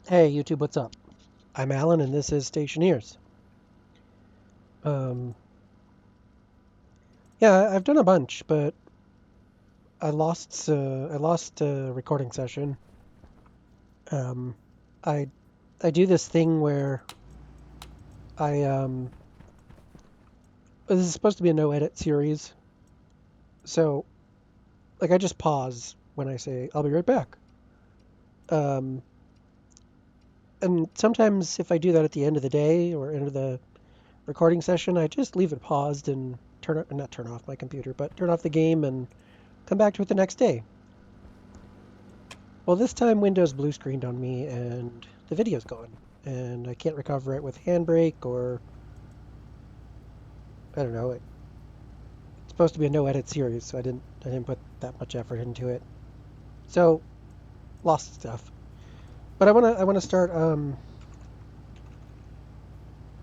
Hey YouTube, what's up? I'm Alan and this is Stationeers. Um, yeah, I've done a bunch, but I lost a recording session. Um, I I do this thing where I this is supposed to be a no edit series, so like I just pause when I say I'll be right back. Um, and sometimes if I do that at the end of the day or end of the recording session, I just leave it paused and not turn off my computer, but turn off the game and come back to it the next day. Well, this time Windows blue screened on me and the video's gone. And I can't recover it with Handbrake or I don't know. It's supposed to be a no edit series, so I didn't put that much effort into it. So lost stuff. But I wanna start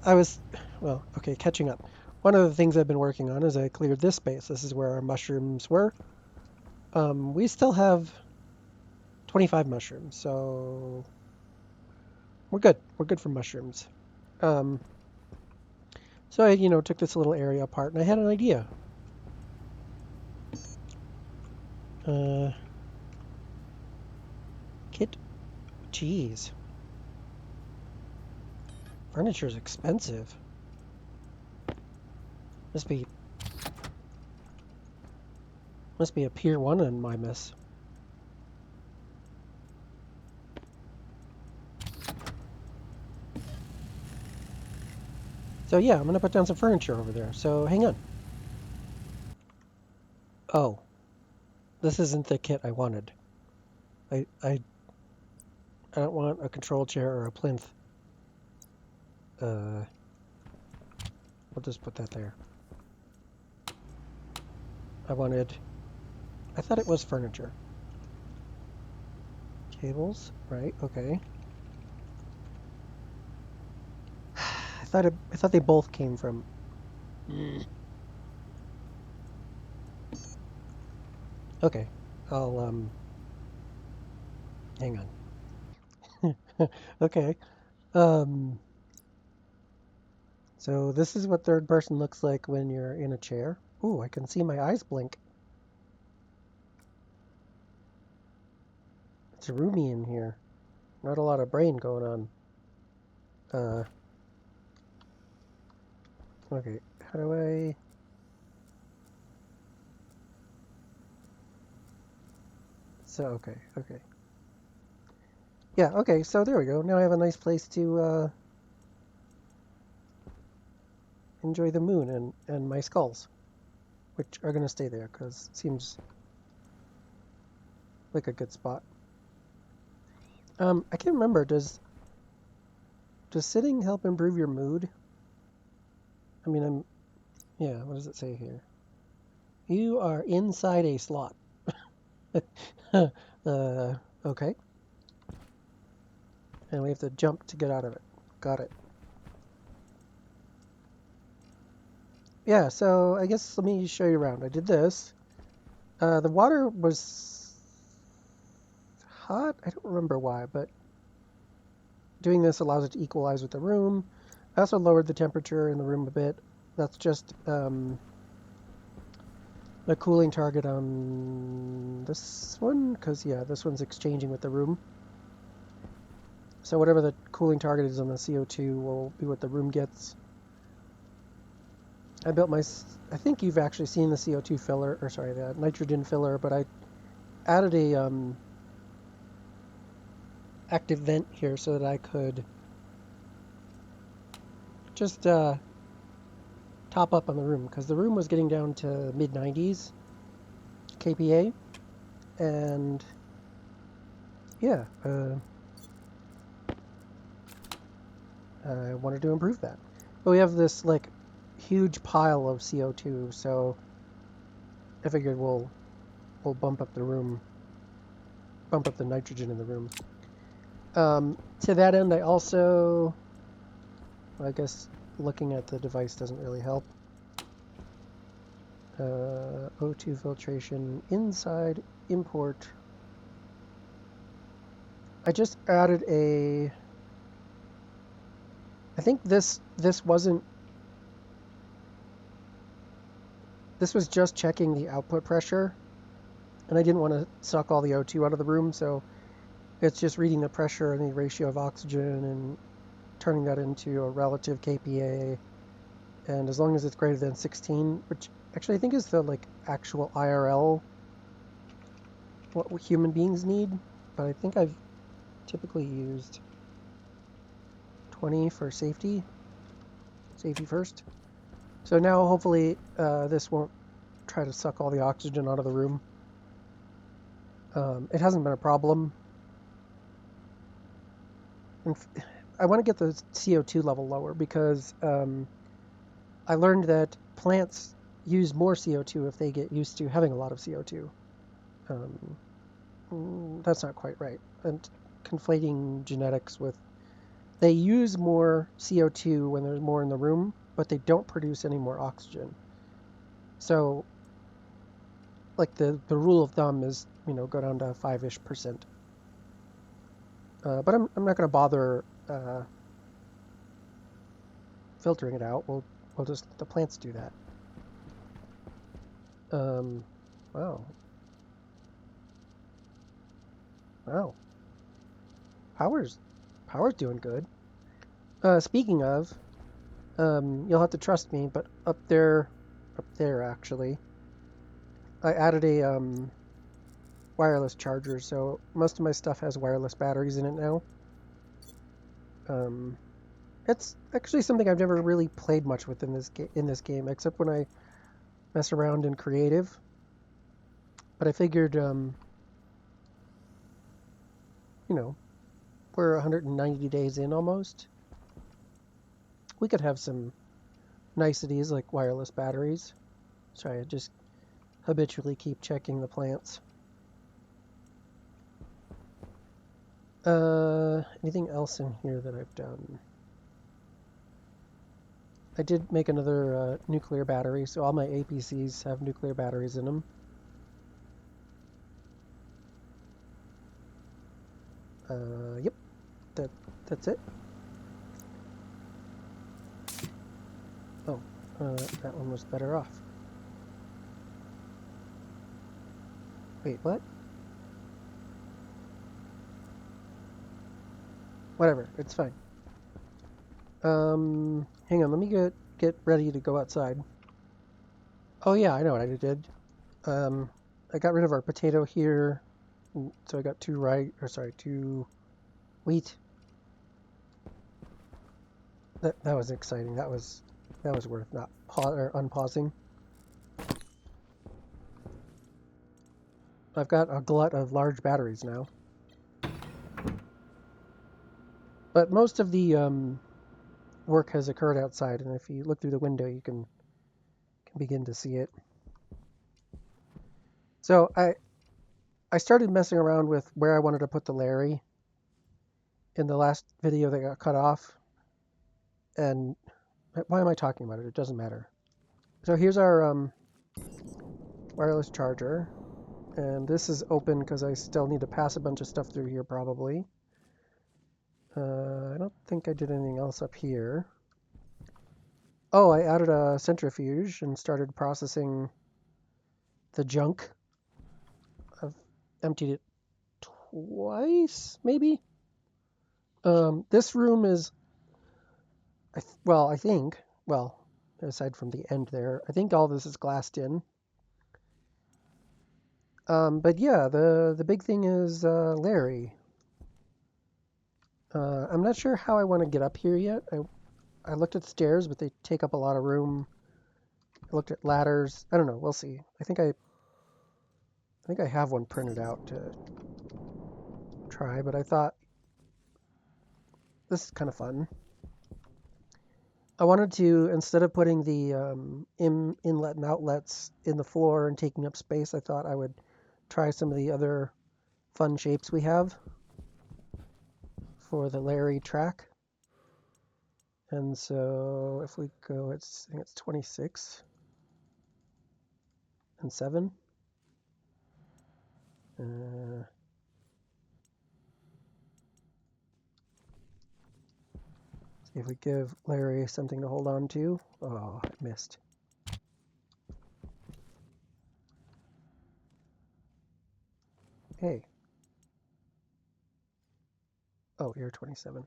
I was well, okay, catching up. One of the things I've been working on is I cleared this space. This is where our mushrooms were. We still have 25 mushrooms, so we're good. We're good for mushrooms. Um, so I took this little area apart and I had an idea. Uh, Kit, geez, furniture's expensive. Must be must be a Pier 1 in Mimas. So yeah, I'm gonna put down some furniture over there. So hang on. Oh, this isn't the kit I wanted. I don't want a control chair or a plinth. Uh, we'll just put that there. I wanted. I thought it was furniture. Tables, right? Okay. I thought they both came from. Mm. Okay, I'll hang on. Okay. Um, so this is what third person looks like when you're in a chair. Ooh, I can see my eyes blink. It's roomy in here. Not a lot of brain going on. Uh, okay. How do I... So, okay. Yeah, okay, so there we go. Now I have a nice place to enjoy the moon and my skulls, which are going to stay there because it seems like a good spot. I can't remember. Does sitting help improve your mood? I mean, yeah, what does it say here? You are inside a slot. Okay. And we have to jump to get out of it. Got it. Yeah, so I guess let me show you around. I did this. The water was hot. I don't remember why, but doing this allows it to equalize with the room. I also lowered the temperature in the room a bit. That's just the cooling target on this one, because yeah, this one's exchanging with the room. So whatever the cooling target is on the CO2 will be what the room gets. I built my, I think you've actually seen the CO2 filler, or sorry, the nitrogen filler, but I added a active vent here so that I could just top up on the room, because the room was getting down to mid 90s kPa, and yeah, I wanted to improve that. But we have this like huge pile of CO2, so I figured we'll bump up the room, bump up the nitrogen in the room. To that end, I also, I guess looking at the device doesn't really help. O2 filtration inside import. I just added a. I think this wasn't. This was just checking the output pressure, and I didn't want to suck all the O2 out of the room, so it's just reading the pressure and the ratio of oxygen and turning that into a relative KPA. And as long as it's greater than 16, which actually I think is the like actual IRL, what human beings need, but I think I've typically used 20 for safety first. So now hopefully this won't try to suck all the oxygen out of the room. It hasn't been a problem. And I want to get the CO2 level lower because I learned that plants use more CO2 if they get used to having a lot of CO2. That's not quite right. And conflating genetics with... They use more CO2 when there's more in the room, but they don't produce any more oxygen. So, like the rule of thumb is, go down to 5-ish%. But I'm not going to bother filtering it out. We'll just let the plants do that. Wow. Wow. Power's doing good. Speaking of, you'll have to trust me, but up there actually, I added a wireless charger, so most of my stuff has wireless batteries in it now. It's actually something I've never really played much with in this game, except when I mess around in creative. But I figured, we're 190 days in almost. We could have some niceties like wireless batteries. Sorry, I just habitually keep checking the plants. Anything else in here that I've done? I did make another nuclear battery, so all my APCs have nuclear batteries in them. Yep, that's it. Oh, that one was better off. Wait, what? Whatever, it's fine. Hang on, let me get ready to go outside. Oh yeah, I know what I did. I got rid of our potato here, so I got two wheat. That was exciting. That was worth not unpausing. I've got a glut of large batteries now. But most of the work has occurred outside, and if you look through the window, you can begin to see it. So I started messing around with where I wanted to put the Larry in the last video that got cut off. And why am I talking about it? It doesn't matter. So here's our wireless charger. And this is open because I still need to pass a bunch of stuff through here probably. I don't think I did anything else up here. Oh, I added a centrifuge and started processing the junk. I've emptied it twice, maybe. This room is, I think, aside from the end there, I think all this is glassed in. But yeah, the big thing is Larry. I'm not sure how I want to get up here yet. I looked at stairs, but they take up a lot of room. I looked at ladders. I don't know. We'll see. I think I have one printed out to try, but I thought this is kind of fun. I wanted to, instead of putting the inlet and outlets in the floor and taking up space, I thought I would try some of the other fun shapes we have for the Larry track. And so if we go, I think it's 26 and 7. See if we give Larry something to hold on to. Oh, I missed. Hey. Oh, you're 27.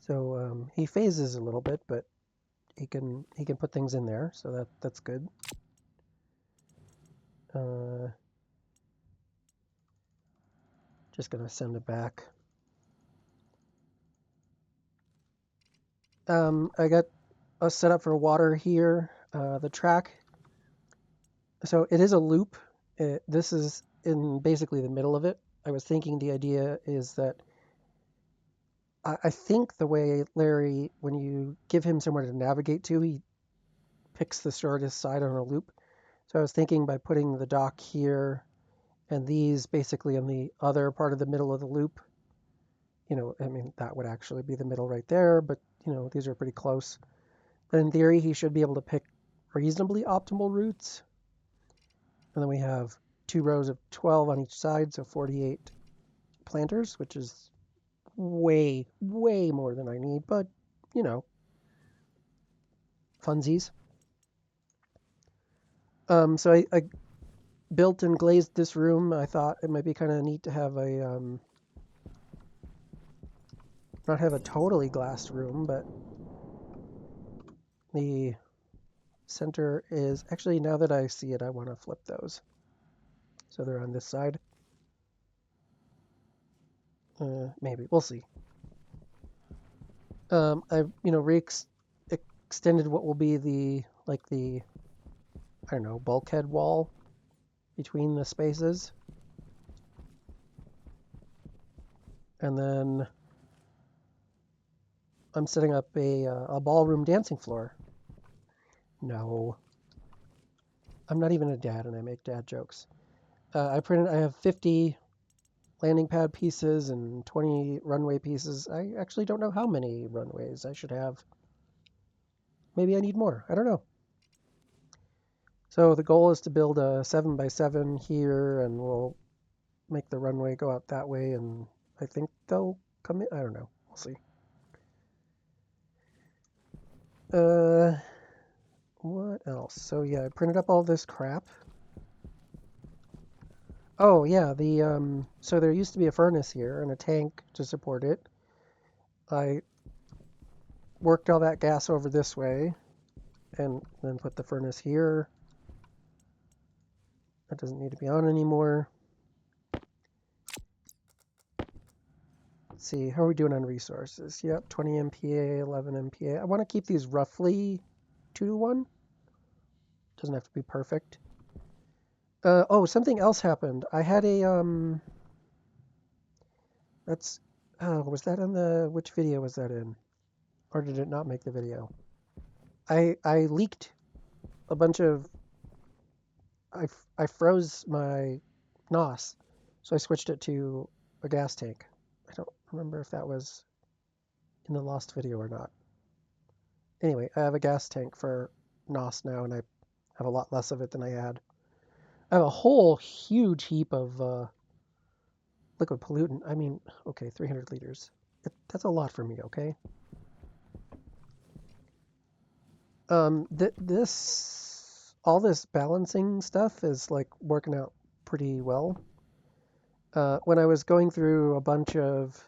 So he phases a little bit, but he can put things in there, so that's good. Just gonna send it back. I got us set up for water here. The track. So it is a loop. This is in basically the middle of it. I was thinking the idea is that I think the way Larry, when you give him somewhere to navigate to, he picks the shortest side on a loop. So I was thinking by putting the dock here and these basically in the other part of the middle of the loop, I mean, that would actually be the middle right there, but, these are pretty close. But in theory, he should be able to pick reasonably optimal routes. And then we have 2 rows of 12 on each side, so 48 planters, which is way, way more than I need, but, you know, funsies. So I built and glazed this room. I thought it might be kind of neat to have not have a totally glassed room, but the center is actually, now that I see it, I want to flip those. So they're on this side. Maybe we'll see. I've extended what will be the I don't know, bulkhead wall between the spaces, and then I'm setting up a ballroom dancing floor. No, I'm not even a dad, and I make dad jokes. I have 50 landing pad pieces and 20 runway pieces. I actually don't know how many runways I should have. Maybe I need more. I don't know. So the goal is to build a 7x7 here, and we'll make the runway go out that way, and I think they'll come in. I don't know. We'll see. What else? So yeah, I printed up all this crap. Oh yeah, so there used to be a furnace here and a tank to support it. I worked all that gas over this way and then put the furnace here. That doesn't need to be on anymore. Let's see, how are we doing on resources? Yep, 20 MPA, 11 MPA. I want to keep these roughly 2 to 1. Doesn't have to be perfect. Oh, something else happened. I had was that in which video was that in? Or did it not make the video? I leaked a bunch of, I froze my NOS, so I switched it to a gas tank. I don't remember if that was in the lost video or not. Anyway, I have a gas tank for NOS now, and I have a lot less of it than I had. I have a whole huge heap of liquid pollutant. I mean, okay, 300 liters. That's a lot for me, okay? All this balancing stuff is like working out pretty well. When I was going through a bunch of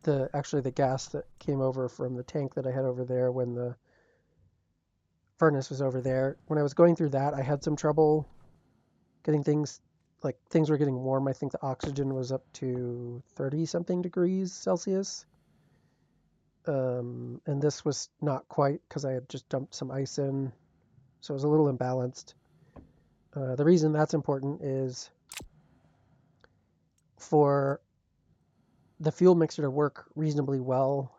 the gas that came over from the tank that I had over there when the furnace was over there, when I was going through that, I had some trouble getting things, like things were getting warm. I think the oxygen was up to 30 something degrees Celsius. And this was not quite because I had just dumped some ice in, so it was a little imbalanced. The reason that's important is for the fuel mixer to work reasonably well,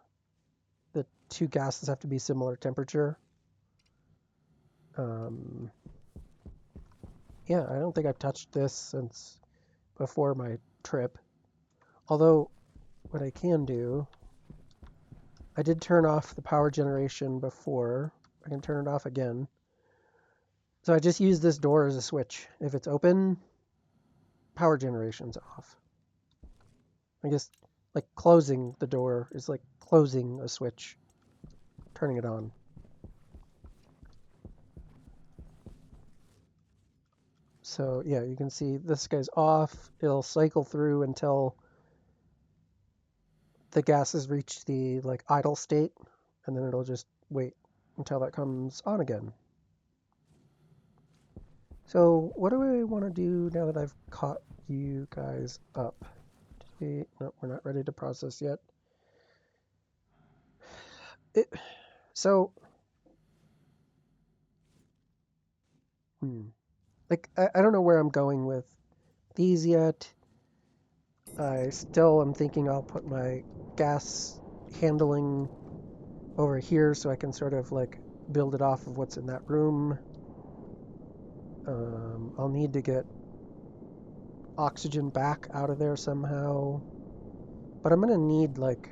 the two gases have to be similar temperature. Yeah, I don't think I've touched this since before my trip. Although, what I can do, I did turn off the power generation before. I can turn it off again. So I just use this door as a switch. If it's open, power generation's off. I guess like closing the door is like closing a switch, turning it on. So yeah, you can see this guy's off. It'll cycle through until the gas has reached the like idle state, and then it'll just wait until that comes on again. So what do I want to do now that I've caught you guys up? No, we're not ready to process yet. It, so, like, I don't know where I'm going with these yet. I still am thinking I'll put my gas handling over here so I can sort of like build it off of what's in that room. I'll need to get oxygen back out of there somehow. But I'm gonna need like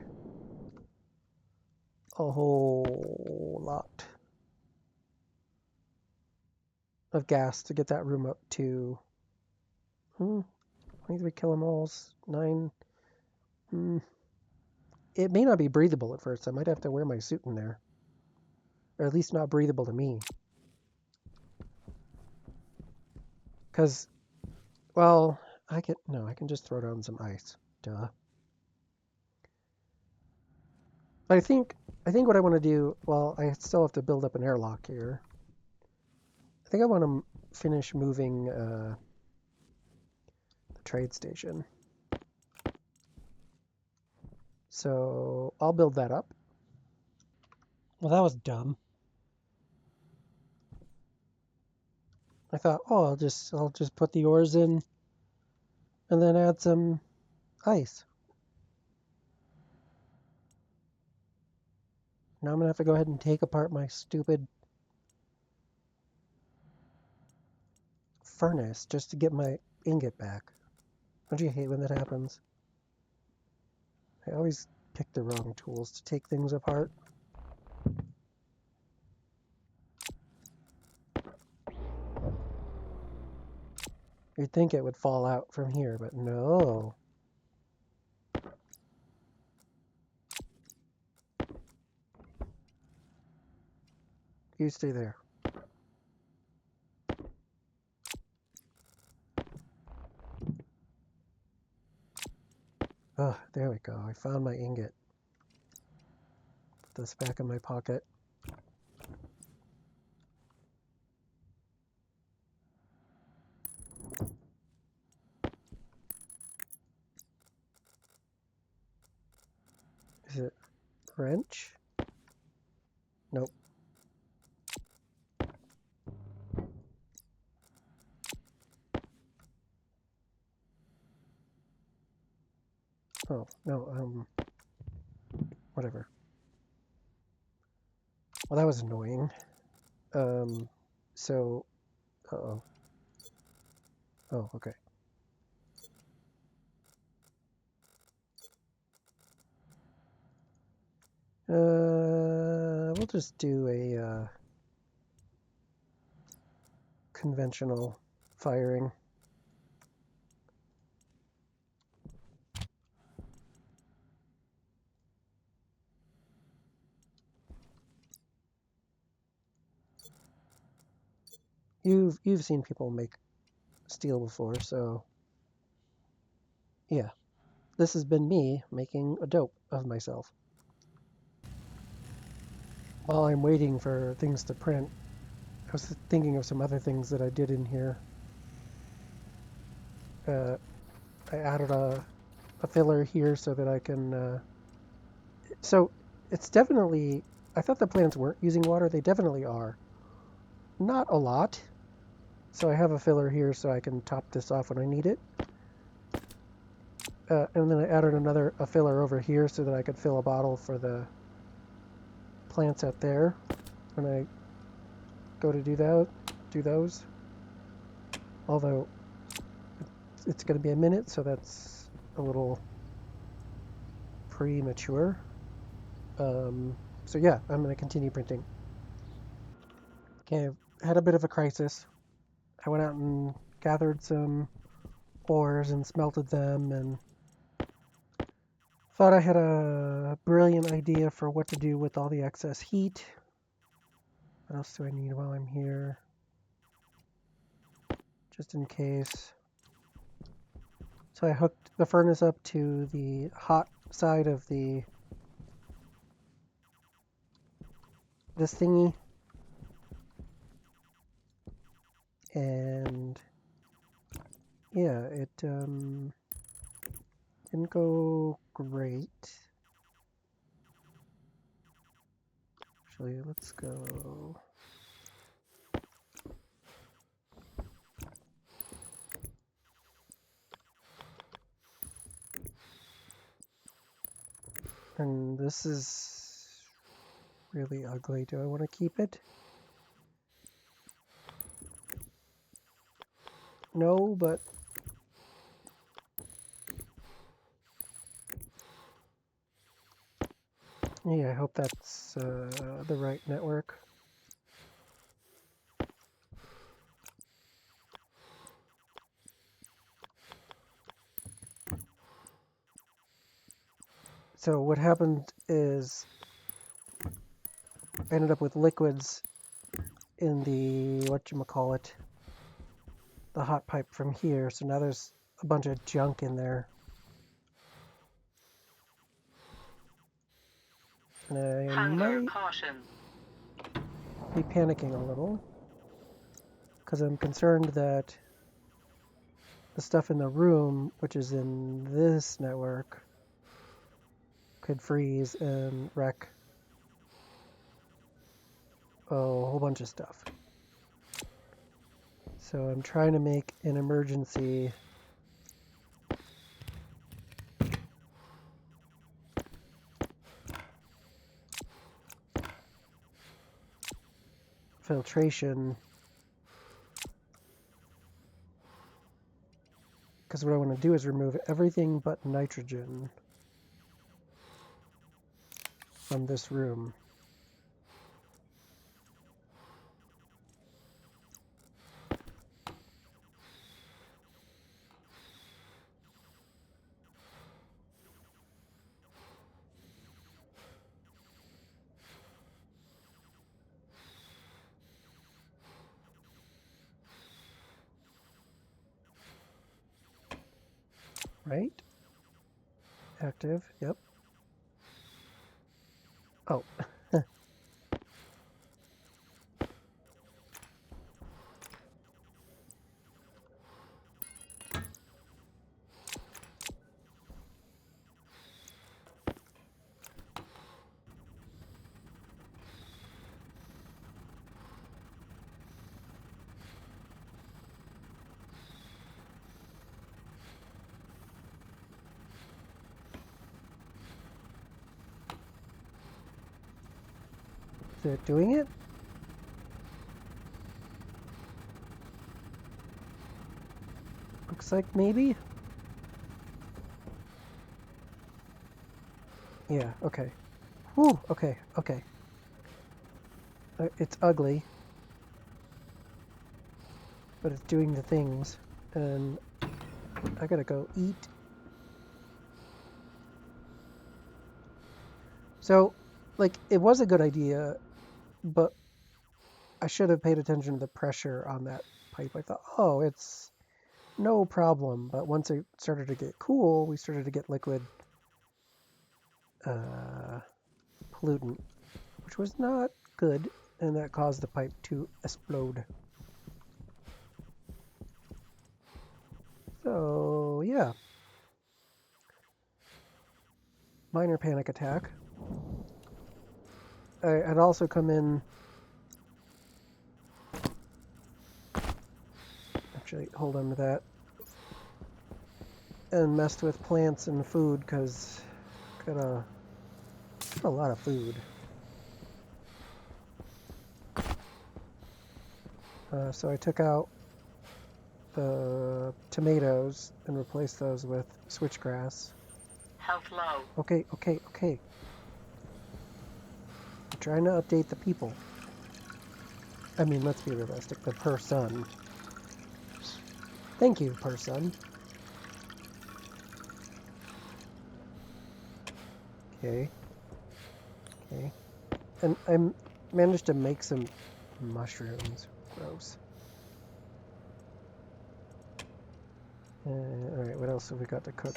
a whole lot of gas to get that room up to 23 kilomoles, 9. It may not be breathable at first. I might have to wear my suit in there. Or at least not breathable to me. Because, well, I can just throw down some ice. Duh. But I think what I want to do, well, I still have to build up an airlock here. I think I want to finish moving the trade station. So I'll build that up. Well, that was dumb. I thought, oh, I'll just put the ores in and then add some ice. Now I'm gonna have to go ahead and take apart my stupid furnace just to get my ingot back. Don't you hate when that happens? I always pick the wrong tools to take things apart. You'd think it would fall out from here, but no. You stay there. Oh, there we go. I found my ingot. Put this back in my pocket. Is it wrench? Nope. Oh, no, whatever. Well, that was annoying. So, uh-oh. Oh, okay. We'll just do a conventional firing. You've seen people make steel before, so yeah. This has been me making a dope of myself. While I'm waiting for things to print, I was thinking of some other things that I did in here. I added a filler here so that I can... So it's definitely... I thought the plants weren't using water. They definitely are. Not a lot. So I have a filler here so I can top this off when I need it. And then I added a filler over here so that I could fill a bottle for the plants out there when I go to do those. Although it's going to be a minute, so that's a little premature. So yeah, I'm going to continue printing. Okay, had a bit of a crisis. I went out and gathered some ores and smelted them and thought I had a brilliant idea for what to do with all the excess heat. What else do I need while I'm here? Just in case. So I hooked the furnace up to the hot side of this thingy. And yeah, it didn't go great. Actually, let's go. And this is really ugly. Do I want to keep it? No, but yeah, I hope that's the right network. So what happened is I ended up with liquids in the whatchamacallit, the hot pipe from here. So now there's a bunch of junk in there. And I might be panicking a little because I'm concerned that the stuff in the room, which is in this network, could freeze and wreck a whole bunch of stuff. So I'm trying to make an emergency filtration, because what I want to do is remove everything but nitrogen from this room. Right? Active, yep. Oh. Is it doing it? Looks like maybe. Yeah, okay. Whew, okay. It's ugly, but it's doing the things. And I gotta go eat. So, like, it was a good idea, but I should have paid attention to the pressure on that pipe. I thought, oh, it's no problem. But once it started to get cool, we started to get liquid pollutant, which was not good, and that caused the pipe to explode. So, yeah. Minor panic attack. I had also come in. Actually, hold on to that. And messed with plants and food because got a lot of food. So I took out the tomatoes and replaced those with switchgrass. Health low. Okay. I'm trying to update the people. I mean, let's be realistic. The person. Thank you, person. Okay. Okay. And I managed to make some mushrooms. Gross. Alright, what else have we got to cook?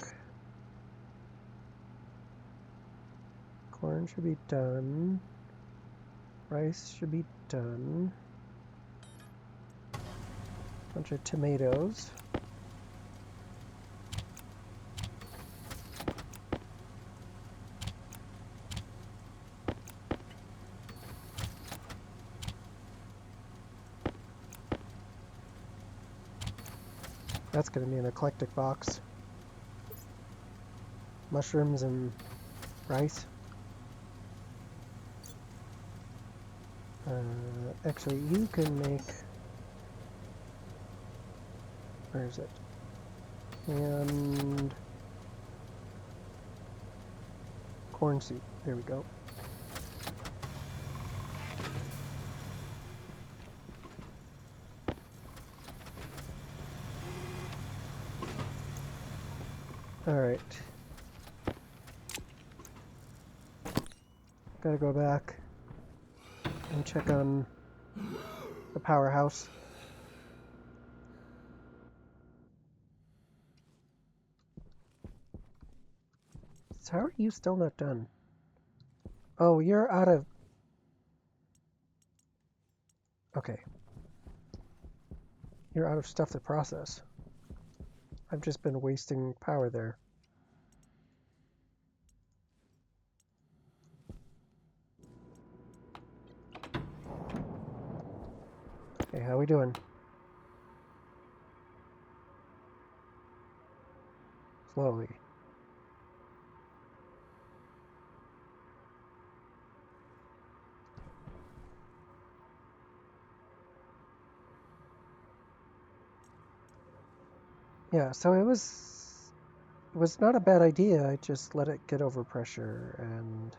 Corn should be done. Rice should be done. Bunch of tomatoes. That's going to be an eclectic box. Mushrooms and rice. Actually, you can make... Where is it? And... corn soup. There we go. Alright. Gotta go back and check on the powerhouse. So how are you still not done? Oh, you're out of... Okay. You're out of stuff to process. I've just been wasting power there. Hey, how we doing? Slowly. Yeah, so it was not a bad idea. I just let it get over pressure, and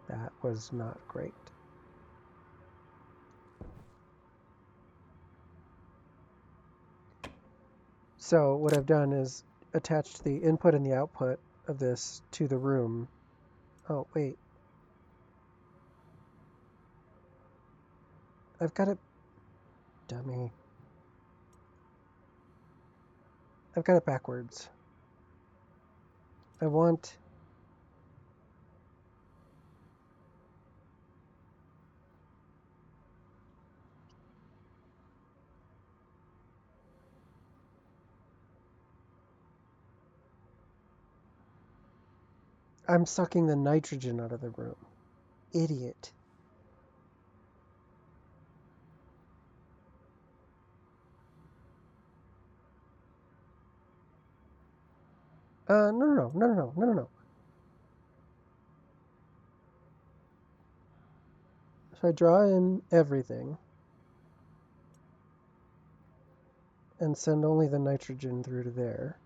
that was not great. So what I've done is attached the input and the output of this to the room. Oh, wait. I've got it... Dummy. I've got it backwards. I want... I'm sucking the nitrogen out of the room. Idiot. No. So I draw in everything and send only the nitrogen through to there.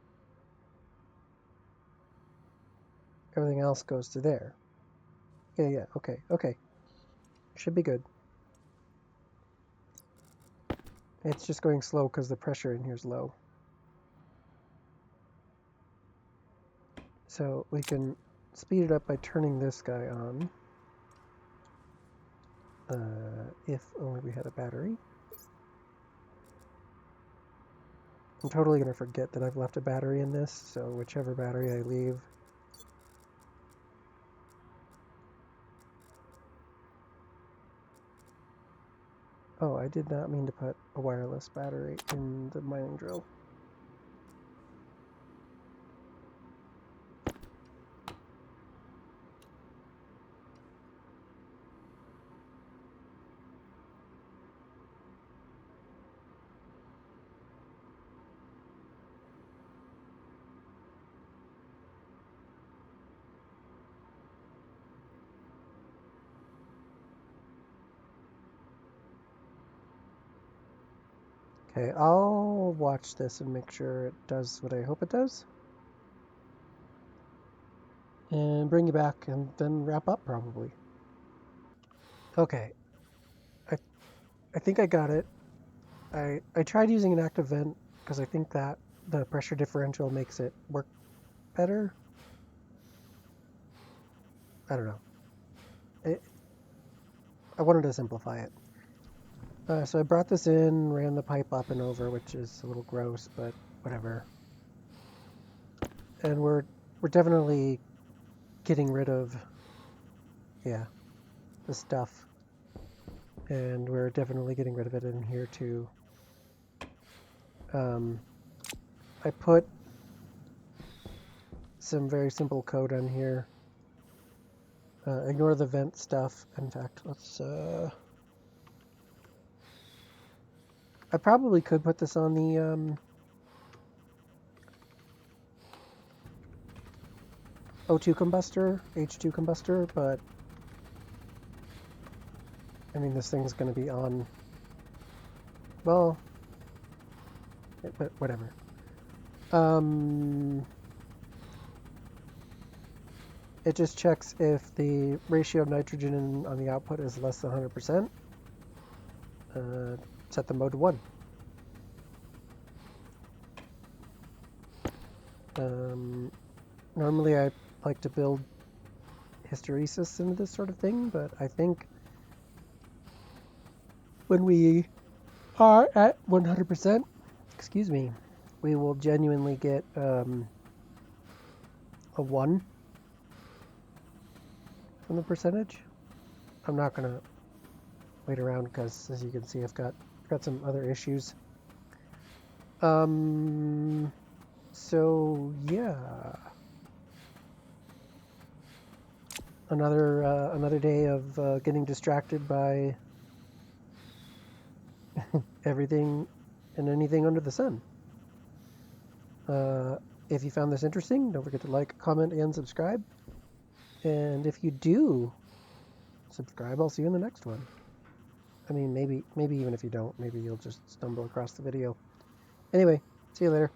Everything else goes to there. Yeah, okay. Should be good. It's just going slow because the pressure in here is low. So we can speed it up by turning this guy on. If only we had a battery. I'm totally going to forget that I've left a battery in this, so whichever battery I leave. Oh, I did not mean to put a wireless battery in the mining drill. Okay, I'll watch this and make sure it does what I hope it does. And bring you back and then wrap up probably. Okay, I think I got it. I tried using an active vent because I think that the pressure differential makes it work better. I don't know. I wanted to simplify it. So I brought this in, ran the pipe up and over, which is a little gross, but whatever. And we're definitely getting rid of, yeah, the stuff. And we're definitely getting rid of it in here too. I put some very simple code on here. Ignore the vent stuff. In fact, let's... I probably could put this on the O2 combustor, H2 combustor, but I mean, this thing's going to be on, well, but whatever. It just checks if the ratio of nitrogen on the output is less than 100%. Set the mode to 1. Normally I like to build hysteresis into this sort of thing, but I think when we are at 100%, excuse me, we will genuinely get a 1 from the percentage. I'm not going to wait around because, as you can see, I've got some other issues. So yeah, another day of getting distracted by everything and anything under the sun. If you found this interesting, don't forget to like, comment, and subscribe. And if you do subscribe, I'll see you in the next one. I mean, maybe even if you don't, maybe you'll just stumble across the video. Anyway, see you later.